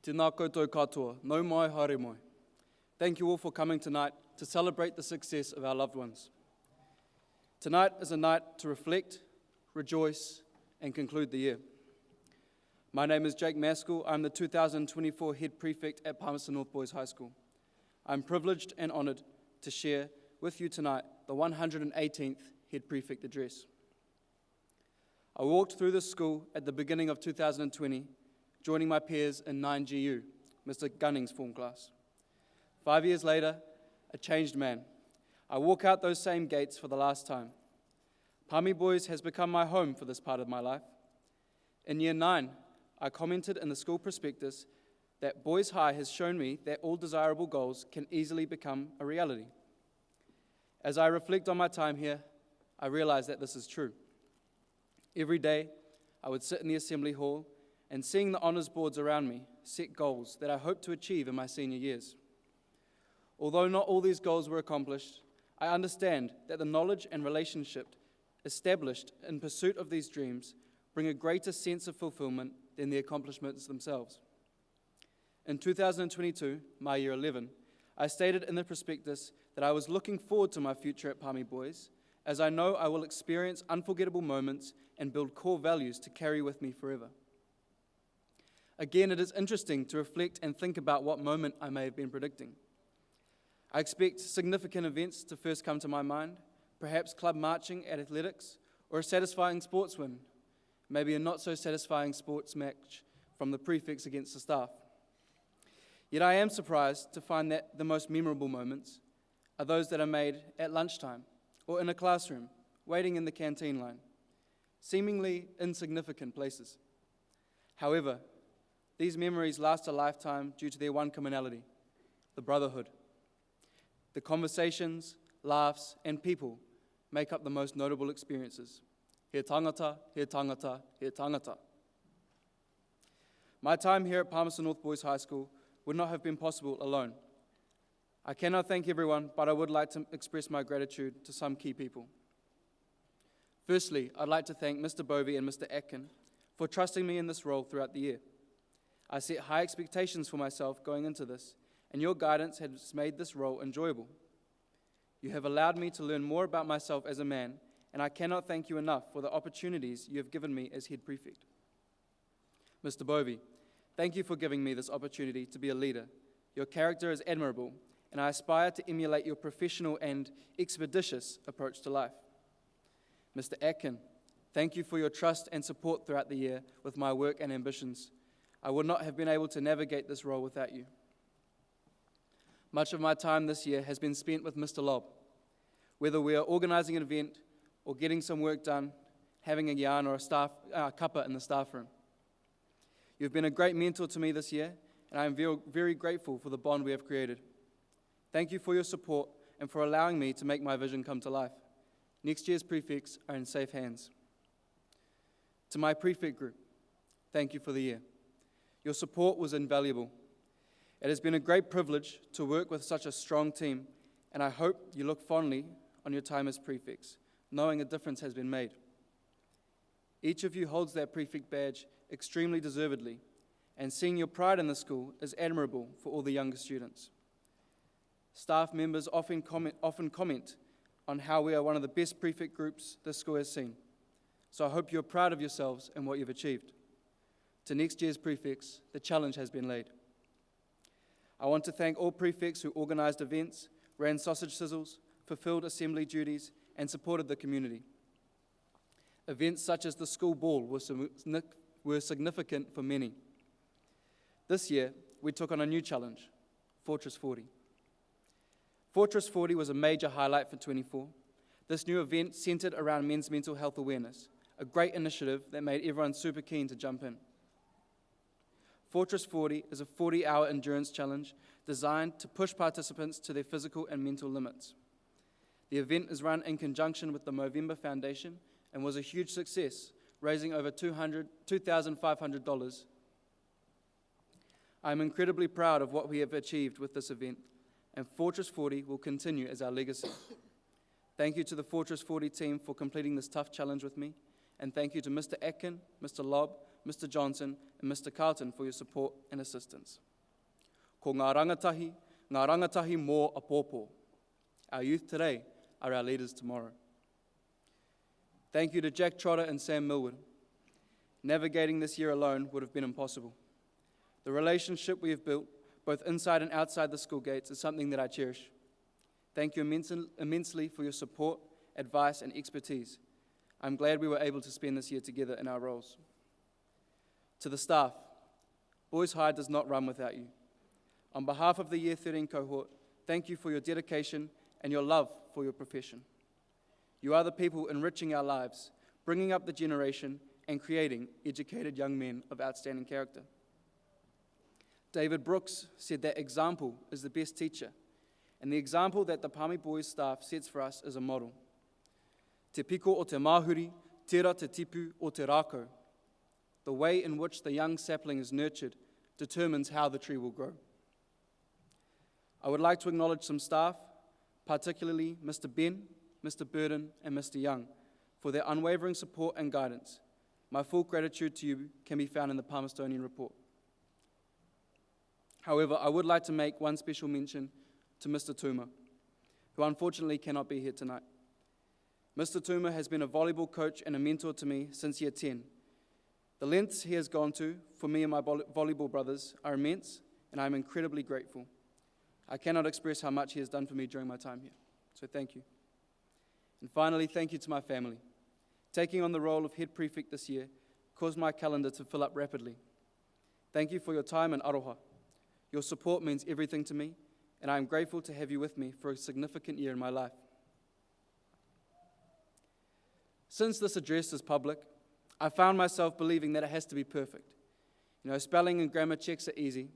Tēnā koutou katoa, nau mai, haere mai. Thank you all for coming tonight to celebrate the success of our loved ones. Tonight is a night to reflect, rejoice, and conclude the year. My name is Jake Maskill. I'm the 2024 Head Prefect at Palmerston North Boys High School. I'm privileged and honoured to share with you tonight the 118th Head Prefect Address. I walked through this school at the beginning of 2020, joining my peers in 9GU, Mr. Gunning's form class. 5 years later, a changed man. I walk out those same gates for the last time. Palmy Boys has become my home for this part of my life. In year 9, I commented in the school prospectus that Boys High has shown me that all desirable goals can easily become a reality. As I reflect on my time here, I realize that this is true. Every day, I would sit in the assembly hall and seeing the honours boards around me set goals that I hope to achieve in my senior years. Although not all these goals were accomplished, I understand that the knowledge and relationship established in pursuit of these dreams bring a greater sense of fulfillment than the accomplishments themselves. In 2022, my year 11, I stated in the prospectus that I was looking forward to my future at Palmy Boys, as I know I will experience unforgettable moments and build core values to carry with me forever. Again, it is interesting to reflect and think about what moment I may have been predicting. I expect significant events to first come to my mind, perhaps club marching at athletics, or a satisfying sports win, maybe a not-so-satisfying sports match from the prefects against the staff. Yet I am surprised to find that the most memorable moments are those that are made at lunchtime or in a classroom, waiting in the canteen line, seemingly insignificant places. However, these memories last a lifetime due to their one commonality, the brotherhood. The conversations, laughs, and people make up the most notable experiences. He tangata, he tangata, he tangata. My time here at Palmerston North Boys High School would not have been possible alone. I cannot thank everyone, but I would like to express my gratitude to some key people. Firstly, I'd like to thank Mr. Bovey and Mr. Atkin for trusting me in this role throughout the year. I set high expectations for myself going into this, and your guidance has made this role enjoyable. You have allowed me to learn more about myself as a man, and I cannot thank you enough for the opportunities you have given me as Head Prefect. Mr. Bovey, thank you for giving me this opportunity to be a leader. Your character is admirable, and I aspire to emulate your professional and expeditious approach to life. Mr. Atkin, thank you for your trust and support throughout the year with my work and ambitions. I would not have been able to navigate this role without you. Much of my time this year has been spent with Mr. Lobb. Whether we are organising an event or getting some work done, having a yarn or a cuppa in the staff room. You've been a great mentor to me this year, and I am very, very grateful for the bond we have created. Thank you for your support and for allowing me to make my vision come to life. Next year's prefects are in safe hands. To my prefect group, thank you for the year. Your support was invaluable. It has been a great privilege to work with such a strong team, and I hope you look fondly on your time as prefects, knowing a difference has been made. Each of you holds that prefect badge extremely deservedly, and seeing your pride in the school is admirable for all the younger students. Staff members often comment on how we are one of the best prefect groups this school has seen, so I hope you're proud of yourselves and what you've achieved. To next year's prefects, the challenge has been laid. I want to thank all prefects who organised events, ran sausage sizzles, fulfilled assembly duties, and supported the community. Events such as the school ball were significant for many. This year, we took on a new challenge, Fortress 40. Fortress 40 was a major highlight for 24. This new event centred around men's mental health awareness, a great initiative that made everyone super keen to jump in. Fortress 40 is a 40-hour endurance challenge designed to push participants to their physical and mental limits. The event is run in conjunction with the Movember Foundation and was a huge success, raising over $2,500. I am incredibly proud of what we have achieved with this event, and Fortress 40 will continue as our legacy. Thank you to the Fortress 40 team for completing this tough challenge with me, and thank you to Mr. Atkin, Mr. Lobb, Mr. Johnson, and Mr. Carlton for your support and assistance. Ko ngā rangatahi mō a pōpō. Our youth today are our leaders tomorrow. Thank you to Jack Trotter and Sam Millwood. Navigating this year alone would have been impossible. The relationship we have built, both inside and outside the school gates, is something that I cherish. Thank you immensely for your support, advice, and expertise. I'm glad we were able to spend this year together in our roles. To the staff, Boys High does not run without you. On behalf of the Year 13 cohort, thank you for your dedication and your love for your profession. You are the people enriching our lives, bringing up the generation, and creating educated young men of outstanding character. David Brooks said that example is the best teacher, and the example that the Palmy Boys staff sets for us is a model. Te piko o te mahuri, tera te tipu o te rākau. The way in which the young sapling is nurtured determines how the tree will grow. I would like to acknowledge some staff, particularly Mr. Ben, Mr. Burden, and Mr. Young, for their unwavering support and guidance. My full gratitude to you can be found in the Palmerstonian report. However, I would like to make one special mention to Mr. Tuma, who unfortunately cannot be here tonight. Mr. Tuma has been a volleyball coach and a mentor to me since year 10. The lengths he has gone to for me and my volleyball brothers are immense, and I am incredibly grateful. I cannot express how much he has done for me during my time here, so thank you. And finally, thank you to my family. Taking on the role of head prefect this year caused my calendar to fill up rapidly. Thank you for your time in Aroha. Your support means everything to me, and I am grateful to have you with me for a significant year in my life. Since this address is public, I found myself believing that it has to be perfect. Spelling and grammar checks are easy,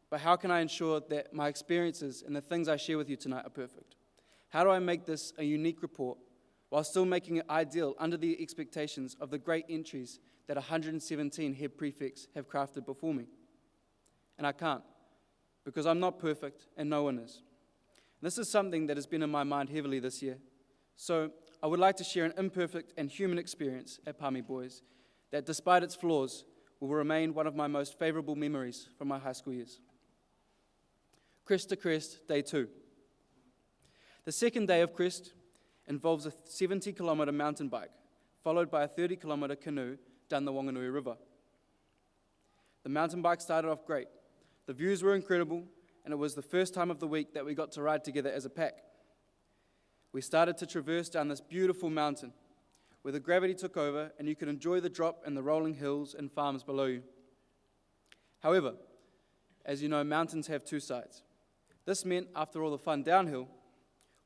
but how can I ensure that my experiences and the things I share with you tonight are perfect? How do I make this a unique report while still making it ideal under the expectations of the great entries that 117 head prefects have crafted before me? And I can't, because I'm not perfect and no one is. This is something that has been in my mind heavily this year. So I would like to share an imperfect and human experience at Palmy Boys that, despite its flaws, will remain one of my most favorable memories from my high school years. Crest to Crest, Day 2. The second day of Crest involves a 70-kilometre mountain bike, followed by a 30-kilometre canoe down the Wanganui River. The mountain bike started off great. The views were incredible, and it was the first time of the week that we got to ride together as a pack. We started to traverse down this beautiful mountain, where the gravity took over and you could enjoy the drop and the rolling hills and farms below you. However, as you know, mountains have two sides. This meant, after all the fun downhill,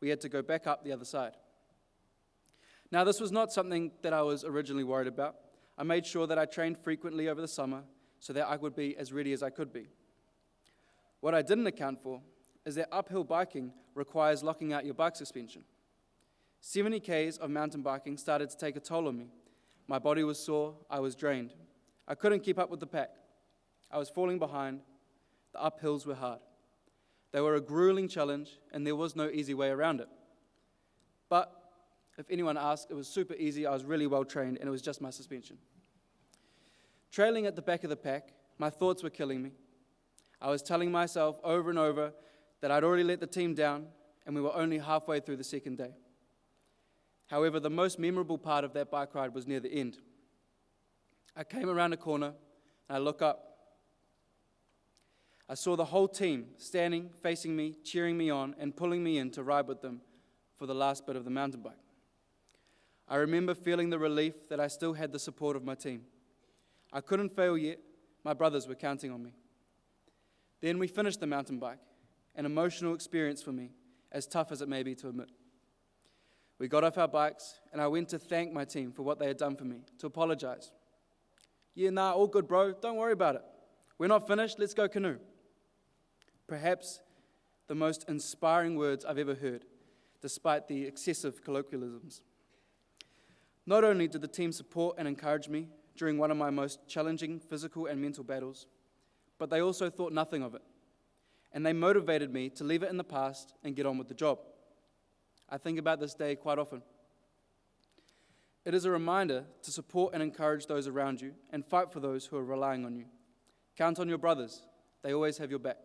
we had to go back up the other side. Now, this was not something that I was originally worried about. I made sure that I trained frequently over the summer so that I would be as ready as I could be. What I didn't account for is that uphill biking requires locking out your bike suspension. 70 Ks of mountain biking started to take a toll on me. My body was sore, I was drained. I couldn't keep up with the pack. I was falling behind. The uphills were hard. They were a grueling challenge, and there was no easy way around it. But if anyone asked, it was super easy. I was really well trained, and it was just my suspension. Trailing at the back of the pack, my thoughts were killing me. I was telling myself over and over that I'd already let the team down, and we were only halfway through the second day. However, the most memorable part of that bike ride was near the end. I came around a corner, and I look up. I saw the whole team standing, facing me, cheering me on, and pulling me in to ride with them for the last bit of the mountain bike. I remember feeling the relief that I still had the support of my team. I couldn't fail yet. My brothers were counting on me. Then we finished the mountain bike, an emotional experience for me, as tough as it may be to admit. We got off our bikes, and I went to thank my team for what they had done for me, to apologize. Yeah, nah, all good, bro. Don't worry about it. We're not finished. Let's go canoe. Perhaps the most inspiring words I've ever heard, despite the excessive colloquialisms. Not only did the team support and encourage me during one of my most challenging physical and mental battles, but they also thought nothing of it, and they motivated me to leave it in the past and get on with the job. I think about this day quite often. It is a reminder to support and encourage those around you and fight for those who are relying on you. Count on your brothers. They always have your back.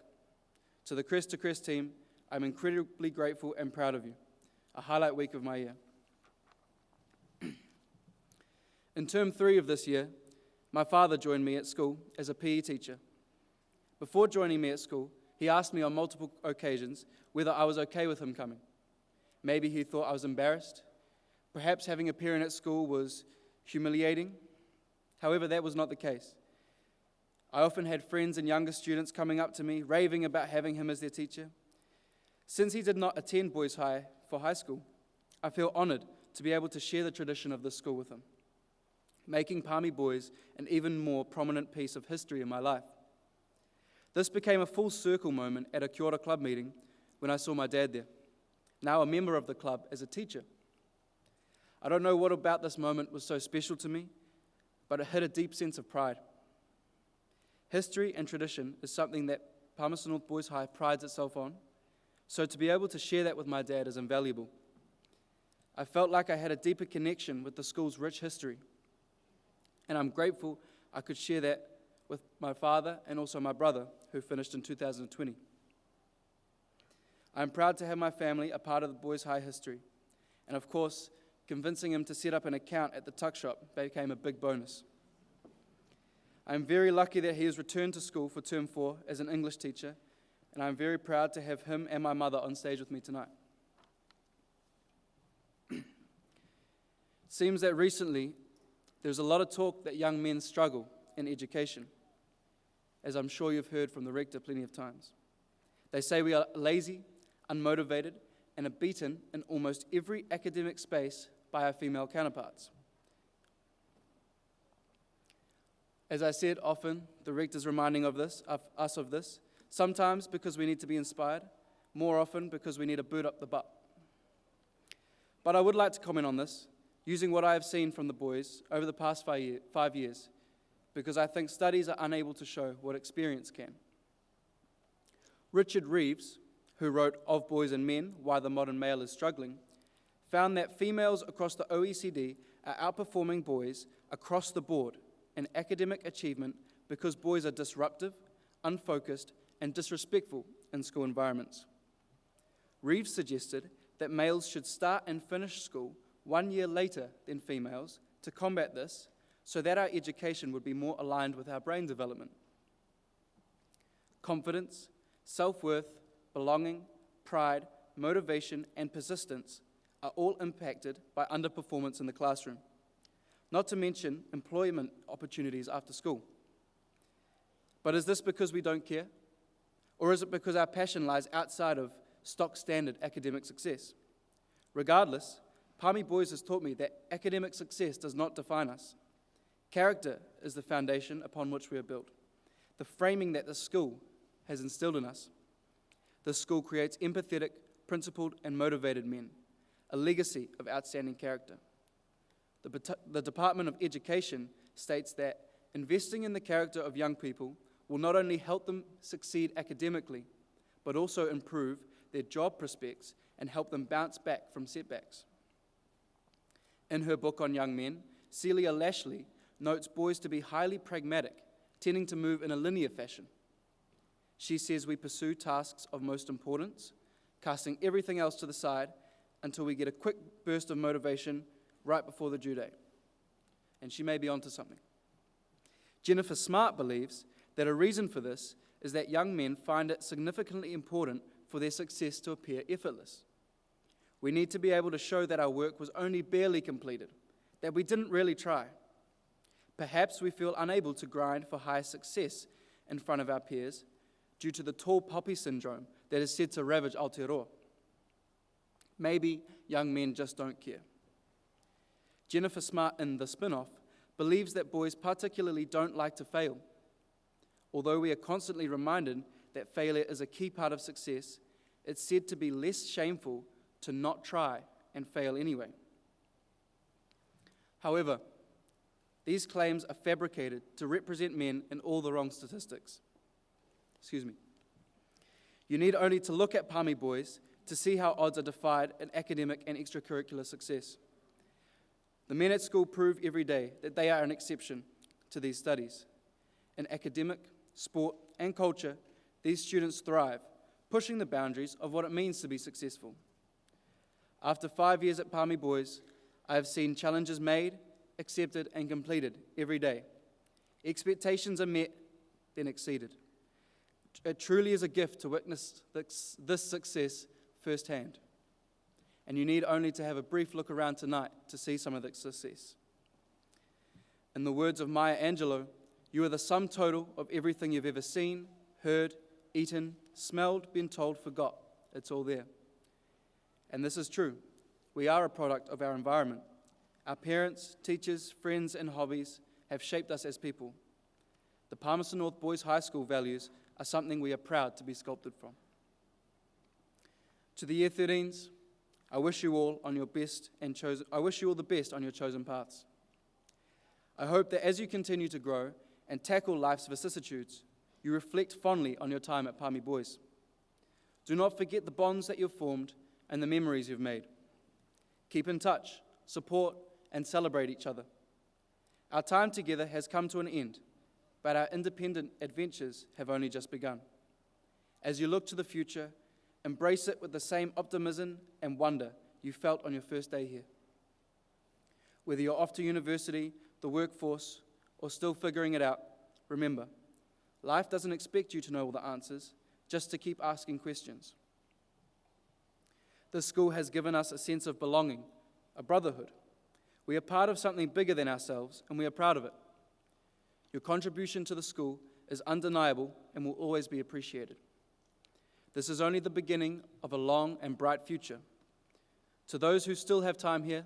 To the Crest to Crest team, I'm incredibly grateful and proud of you. A highlight week of my year. In term 3 of this year, my father joined me at school as a PE teacher. Before joining me at school, he asked me on multiple occasions whether I was okay with him coming. Maybe he thought I was embarrassed. Perhaps having a parent at school was humiliating. However, that was not the case. I often had friends and younger students coming up to me, raving about having him as their teacher. Since he did not attend Boys High for high school, I feel honored to be able to share the tradition of this school with him, making Palmy Boys an even more prominent piece of history in my life. This became a full circle moment at a Kia ora club meeting when I saw my dad there, now a member of the club as a teacher. I don't know what about this moment was so special to me, but it hit a deep sense of pride. History and tradition is something that Palmerston North Boys High prides itself on, so to be able to share that with my dad is invaluable. I felt like I had a deeper connection with the school's rich history, and I'm grateful I could share that with my father and also my brother, who finished in 2020. I'm proud to have my family a part of the Boys High history, and of course, convincing him to set up an account at the tuck shop became a big bonus. I'm very lucky that he has returned to school for term 4 as an English teacher, and I'm very proud to have him and my mother on stage with me tonight. It seems that recently there's a lot of talk that young men struggle in education, as I'm sure you've heard from the rector plenty of times. They say we are lazy, unmotivated, and are beaten in almost every academic space by our female counterparts. As I said, often the rector's reminding us of this, sometimes because we need to be inspired, more often because we need a boot up the butt. But I would like to comment on this, using what I have seen from the boys over the past 5 years, because I think studies are unable to show what experience can. Richard Reeves, who wrote Of Boys and Men, Why the Modern Male is Struggling, found that females across the OECD are outperforming boys across the board in academic achievement because boys are disruptive, unfocused, and disrespectful in school environments. Reeves suggested that males should start and finish school 1 year later than females to combat this, so that our education would be more aligned with our brain development. Confidence, self-worth, belonging, pride, motivation, and persistence are all impacted by underperformance in the classroom, not to mention employment opportunities after school. But is this because we don't care? Or is it because our passion lies outside of stock standard academic success? Regardless, Palmy Boys has taught me that academic success does not define us. Character is the foundation upon which we are built, the framing that the school has instilled in us. The school creates empathetic, principled, and motivated men, a legacy of outstanding character. The Department of Education states that investing in the character of young people will not only help them succeed academically, but also improve their job prospects and help them bounce back from setbacks. In her book on young men, Celia Lashley notes boys to be highly pragmatic, tending to move in a linear fashion. She says we pursue tasks of most importance, casting everything else to the side until we get a quick burst of motivation right before the due date. And she may be onto something. Jennifer Smart believes that a reason for this is that young men find it significantly important for their success to appear effortless. We need to be able to show that our work was only barely completed, that we didn't really try. Perhaps we feel unable to grind for higher success in front of our peers due to the tall poppy syndrome that is said to ravage Aotearoa. Maybe young men just don't care. Jennifer Smart in The Spin-Off believes that boys particularly don't like to fail. Although we are constantly reminded that failure is a key part of success, it's said to be less shameful to not try and fail anyway. However, these claims are fabricated to represent men in all the wrong statistics. You need only to look at Palmy Boys to see how odds are defied in academic and extracurricular success. The men at school prove every day that they are an exception to these studies. In academic, sport, and culture, these students thrive, pushing the boundaries of what it means to be successful. After 5 years at Palmy Boys, I have seen challenges made, accepted, and completed every day. Expectations are met, then exceeded. It truly is a gift to witness this success firsthand. And you need only to have a brief look around tonight to see some of the success. In the words of Maya Angelou, you are the sum total of everything you've ever seen, heard, eaten, smelled, been told, forgot. It's all there. And this is true. We are a product of our environment. Our parents, teachers, friends, and hobbies have shaped us as people. The Palmerston North Boys High School values are something we are proud to be sculpted from. To the Year 13s, I wish you all the best on your chosen paths. I hope that as you continue to grow and tackle life's vicissitudes, you reflect fondly on your time at Palmy Boys. Do not forget the bonds that you've formed and the memories you've made. Keep in touch, support, and celebrate each other. Our time together has come to an end, but our independent adventures have only just begun. As you look to the future, embrace it with the same optimism and wonder you felt on your first day here. Whether you're off to university, the workforce, or still figuring it out, remember, life doesn't expect you to know all the answers, just to keep asking questions. This school has given us a sense of belonging, a brotherhood. We are part of something bigger than ourselves, and we are proud of it. Your contribution to the school is undeniable and will always be appreciated. This is only the beginning of a long and bright future. To those who still have time here,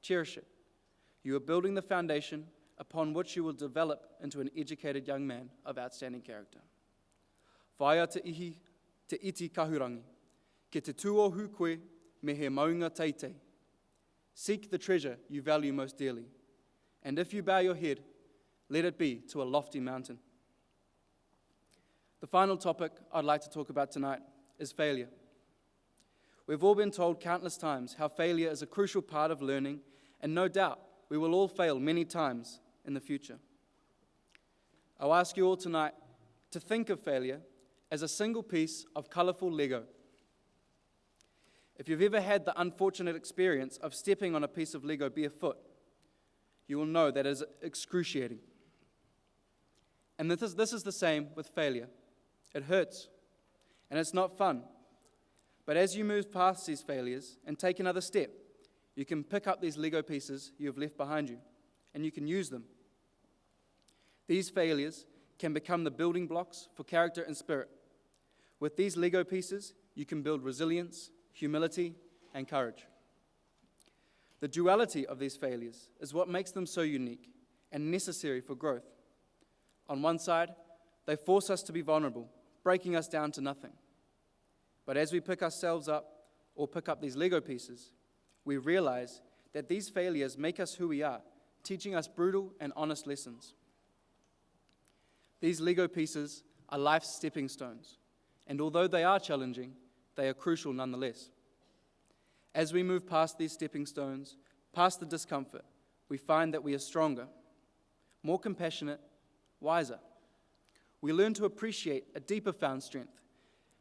cherish it. You are building the foundation upon which you will develop into an educated young man of outstanding character. Whaia te ihi, te iti kahurangi, ke te tuohu koe me he maunga teitei. Seek the treasure you value most dearly, and if you bow your head, let it be to a lofty mountain. The final topic I'd like to talk about tonight is failure. We've all been told countless times how failure is a crucial part of learning, and no doubt we will all fail many times in the future. I'll ask you all tonight to think of failure as a single piece of colourful Lego. If you've ever had the unfortunate experience of stepping on a piece of Lego barefoot, you will know that it is excruciating. And this is the same with failure. It hurts, and it's not fun. But as you move past these failures and take another step, you can pick up these Lego pieces you have left behind you, and you can use them. These failures can become the building blocks for character and spirit. With these Lego pieces, you can build resilience, humility, and courage. The duality of these failures is what makes them so unique and necessary for growth. On one side, they force us to be vulnerable, breaking us down to nothing. But as we pick ourselves up or pick up these Lego pieces, we realize that these failures make us who we are, teaching us brutal and honest lessons. These Lego pieces are life's stepping stones, and although they are challenging, they are crucial nonetheless. As we move past these stepping stones, past the discomfort, we find that we are stronger, more compassionate, wiser. We learn to appreciate a deeper found strength,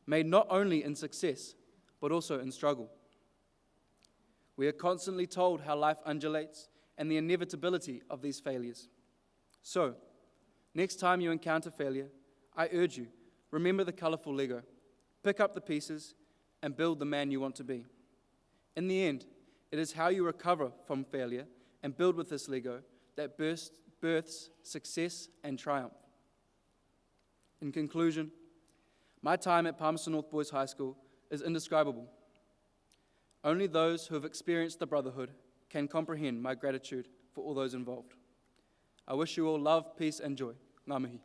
made not only in success, but also in struggle. We are constantly told how life undulates and the inevitability of these failures. So, next time you encounter failure, I urge you, remember the colourful Lego, pick up the pieces, and build the man you want to be. In the end, it is how you recover from failure and build with this Lego that births success and triumph. In conclusion, my time at Palmerston North Boys High School is indescribable. Only those who have experienced the brotherhood can comprehend my gratitude for all those involved. I wish you all love, peace, and joy. Ngā mihi.